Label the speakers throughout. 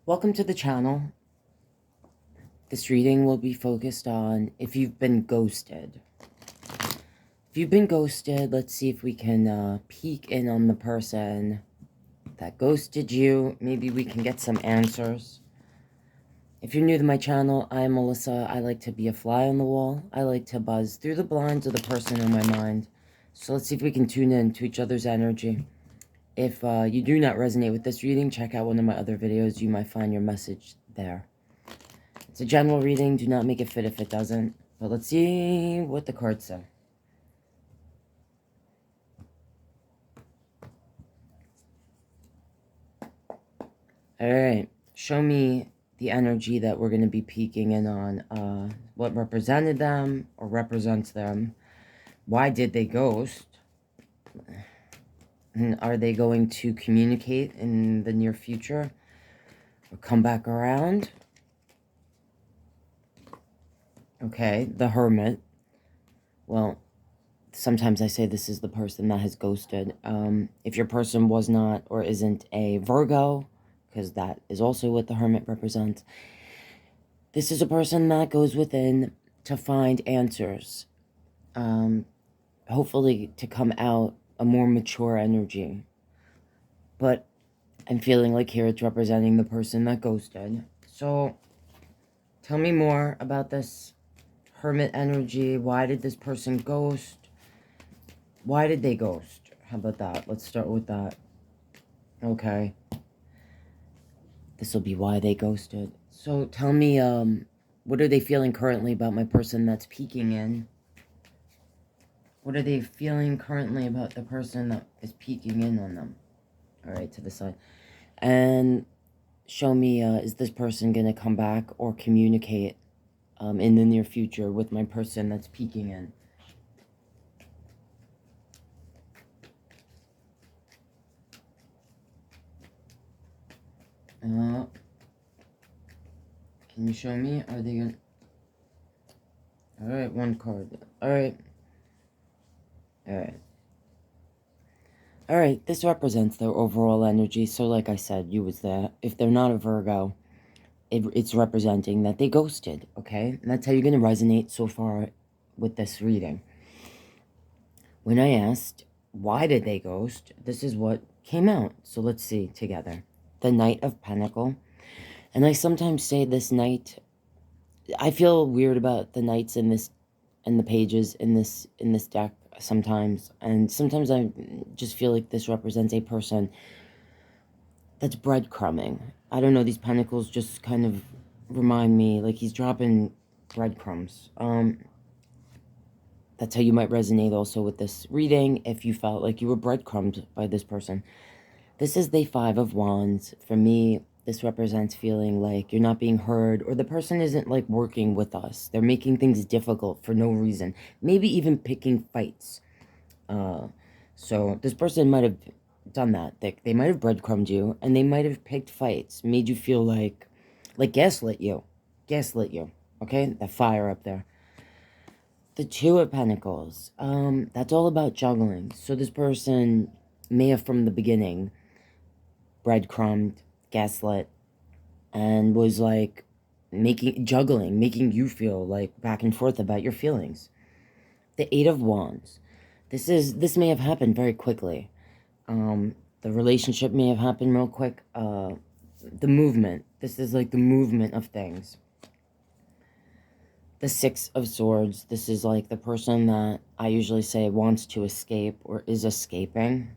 Speaker 1: Welcome to the channel. This reading will be focused on if you've been ghosted. If you've been ghosted, let's see if we can peek in on the person that ghosted you. Maybe we can get some answers. If you're new to my channel, I'm Melissa. I like to be a fly on the wall. I like to buzz through the blinds of the person in my mind. So let's see if we can tune in to each other's energy. If you do not resonate with this reading, check out one of my other videos. You might find your message there. It's a general reading. Do not make it fit if it doesn't. But let's see what the cards say. Alright. Show me the energy that we're going to be peeking in on. What represented them or represents them. Why did they ghost? And are they going to communicate in the near future? Or come back around? Okay, the Hermit. Well, sometimes I say this is the person that has ghosted. If your person was not or isn't a Virgo, because that is also what the Hermit represents, this is a person that goes within to find answers. Hopefully to come out a more mature energy. But I'm feeling like here it's representing the person that ghosted. So tell me more about this Hermit energy. Why did this person ghost? Why did they ghost? How about that? Let's start with that. Okay. This will be why they ghosted. So tell me, what are they feeling currently about my person that's peeking in? What are they feeling currently about the person that is peeking in on them? All right, to the side. And show me, is this person going to come back or communicate in the near future with my person that's peeking in? Can you show me? Are they going to... All right, one card. All right. All right. All right, this represents their overall energy. So like I said, you was there. If they're not a Virgo, it's representing that they ghosted, okay? And that's how you're going to resonate so far with this reading. When I asked, why did they ghost? This is what came out. So let's see together. The Knight of Pentacle. And I sometimes say this knight, I feel weird about the knights in the pages in this deck sometimes. And sometimes I just feel like this represents a person that's breadcrumbing. I don't know, these pentacles just kind of remind me like he's dropping breadcrumbs. That's how you might resonate also with this reading if you felt like you were breadcrumbed by this person. This is the Five of Wands. For me, this represents feeling like you're not being heard, or the person isn't like working with us. They're making things difficult for no reason. Maybe even picking fights. So this person might have done that. They might have breadcrumbed you, and they might have picked fights, made you feel like gaslit you. Gaslit you. Okay? That fire up there. The Two of Pentacles. That's all about juggling. So this person may have from the beginning breadcrumbed, gaslit, and was like juggling, making you feel like back and forth about your feelings. The Eight of Wands. This may have happened very quickly. The relationship may have happened real quick. The movement. This is like the movement of things. The Six of Swords. This is like the person that I usually say wants to escape or is escaping.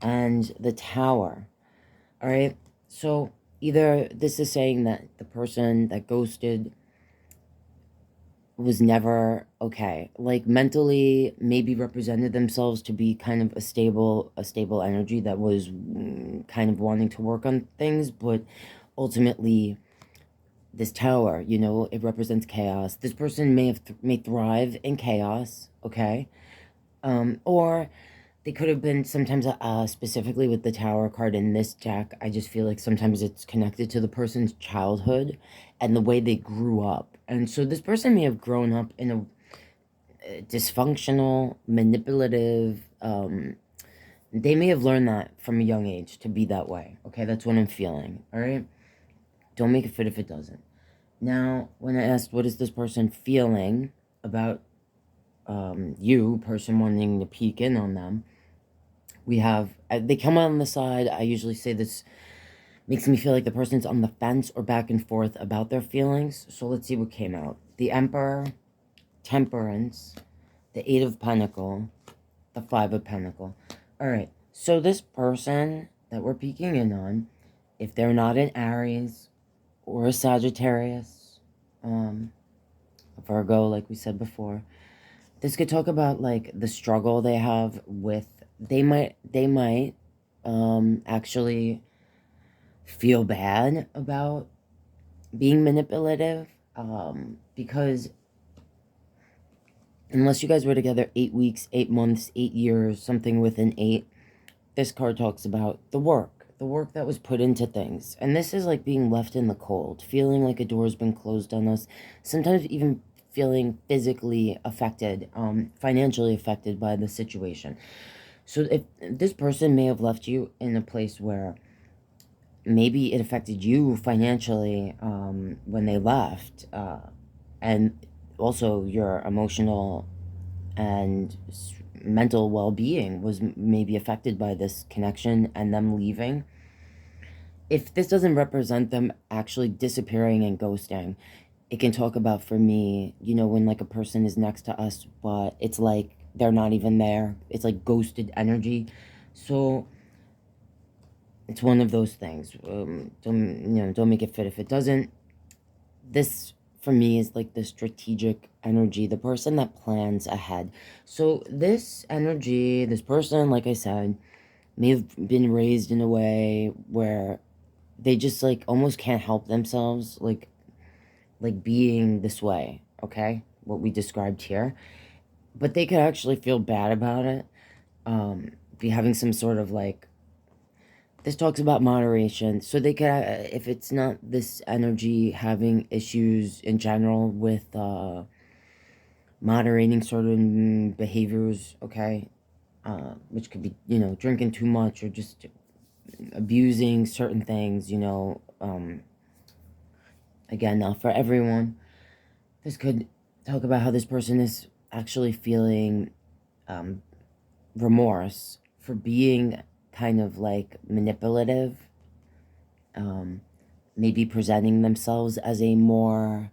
Speaker 1: And the Tower. All right. So either this is saying that the person that ghosted was never okay, like mentally maybe represented themselves to be kind of a stable energy that was kind of wanting to work on things, but ultimately this Tower, you know, it represents chaos. This person may thrive in chaos, okay? Or they could have been sometimes, specifically with the Tower card in this deck, I just feel like sometimes it's connected to the person's childhood and the way they grew up. And so this person may have grown up in a dysfunctional, manipulative, they may have learned that from a young age to be that way. Okay, that's what I'm feeling, all right? don't make it fit if it doesn't. Now, when I asked what is this person feeling about you, person wanting to peek in on them, we have, they come out on the side. I usually say this makes me feel like the person's on the fence or back and forth about their feelings. So let's see what came out. The Emperor, Temperance, the Eight of Pentacles, the Five of Pentacles. All right, so this person that we're peeking in on, if they're not an Aries or a Sagittarius, a Virgo, like we said before, this could talk about like the struggle they have with, they might actually feel bad about being manipulative, because unless you guys were together 8 weeks, 8 months, 8 years, something within 8, this card talks about the work that was put into things. And this is like being left in the cold, feeling like a door's been closed on us, sometimes even feeling physically affected, financially affected by the situation. So if this person may have left you in a place where maybe it affected you financially when they left, and also your emotional and mental well-being was maybe affected by this connection and them leaving. If this doesn't represent them actually disappearing and ghosting, it can talk about, for me, you know, when like a person is next to us but it's like they're not even there. It's like ghosted energy. So it's one of those things. Don't make it fit if it doesn't. This, for me, is like the strategic energy, the person that plans ahead. So this energy, this person, like I said, may have been raised in a way where they just like almost can't help themselves, like being this way, okay? What we described here. But they could actually feel bad about it. Be having some sort of like, this talks about moderation. So they could, if it's not this energy, having issues in general with moderating certain behaviors, okay? Which could be, you know, drinking too much or just abusing certain things, you know. Again, not for everyone. This could talk about how this person is actually feeling remorse for being kind of like manipulative, maybe presenting themselves as a more,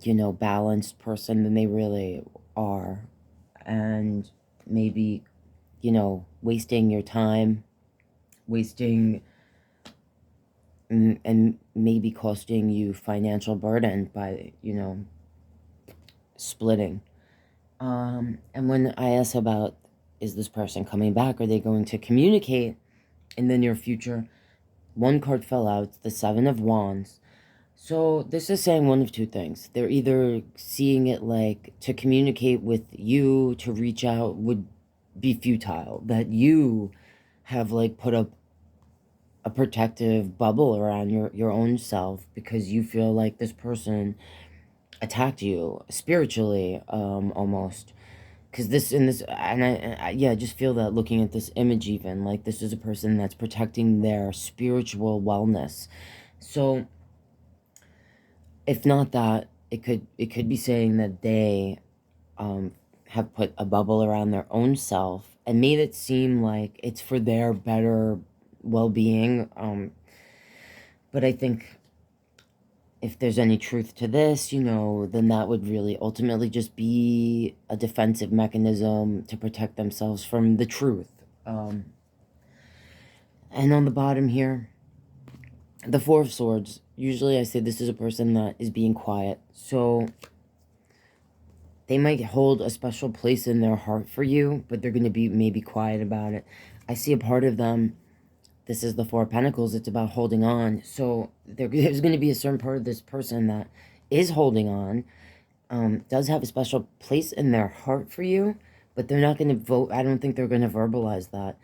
Speaker 1: you know, balanced person than they really are, and maybe, you know, wasting your time, wasting and maybe costing you financial burden by, you know, splitting. And when I ask about, is this person coming back? Are they going to communicate in the near future? One card fell out, the Seven of Wands. So this is saying one of two things. They're either seeing it like to communicate with you, to reach out would be futile. That you have like put up a protective bubble around your own self because you feel like this person attacked you spiritually, almost. Because this, and I, yeah, I just feel that looking at this image, even, like, this is a person that's protecting their spiritual wellness. So, if not that, it could be saying that they, have put a bubble around their own self and made it seem like it's for their better well-being, but I think if there's any truth to this, you know, then that would really ultimately just be a defensive mechanism to protect themselves from the truth. And on the bottom here, the Four of Swords. Usually I say this is a person that is being quiet. So they might hold a special place in their heart for you, but they're going to be maybe quiet about it. I see a part of them. This is the Four of Pentacles. It's about holding on. So there's going to be a certain part of this person that is holding on, does have a special place in their heart for you, but they're not going to vote. I don't think they're going to verbalize that.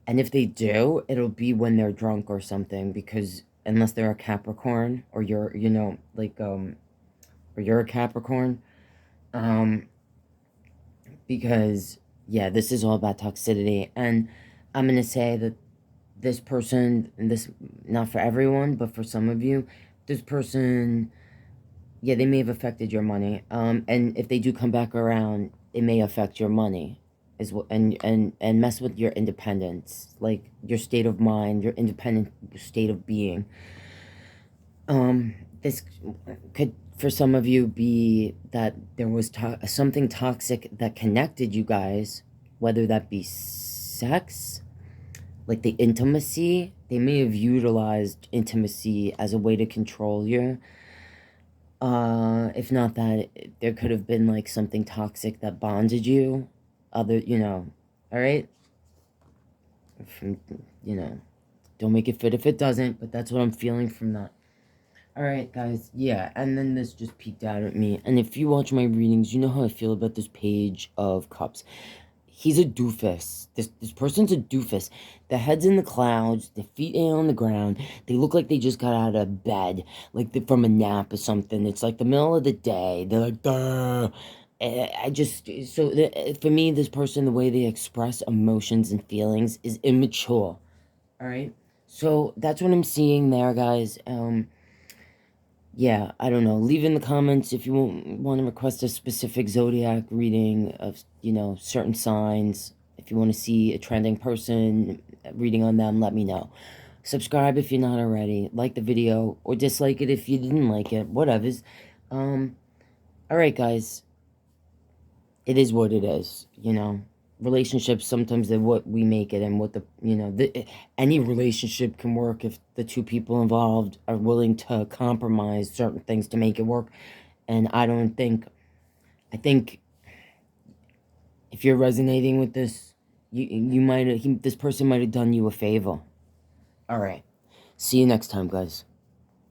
Speaker 1: And if they do, it'll be when they're drunk or something, because unless they're a Capricorn or you're, you know, like, or you're a Capricorn, because, yeah, this is all about toxicity. And I'm going to say that this person, and this, not for everyone, but for some of you, this person, yeah, they may have affected your money. And if they do come back around, it may affect your money as well, and mess with your independence, like your state of mind, your independent state of being. This could, for some of you, be that there was something toxic that connected you guys, whether that be sex, like the intimacy. They may have utilized intimacy as a way to control you. If not that, there could have been like something toxic that bonded you. All right? Don't make it fit if it doesn't, but that's what I'm feeling from that. Alright, guys, yeah, and then this just peeked out at me. And if you watch my readings, you know how I feel about this Page of Cups. He's a doofus. This person's a doofus. The head's in the clouds, the feet are on the ground. They look like they just got out of bed, like from a nap or something. It's like the middle of the day. They're like, duh. For me, this person, the way they express emotions and feelings is immature. Alright? So, that's what I'm seeing there, guys. Yeah, I don't know. Leave in the comments if you want to request a specific zodiac reading of, certain signs. If you want to see a trending person, reading on them, let me know. Subscribe if you're not already. Like the video, or dislike it if you didn't like it. Whatever's. Alright, guys. It is what it is, relationships, sometimes they're what we make it, and what any relationship can work if the two people involved are willing to compromise certain things to make it work. And I think if you're resonating with this, this person might have done you a favor. All right, see you next time, guys.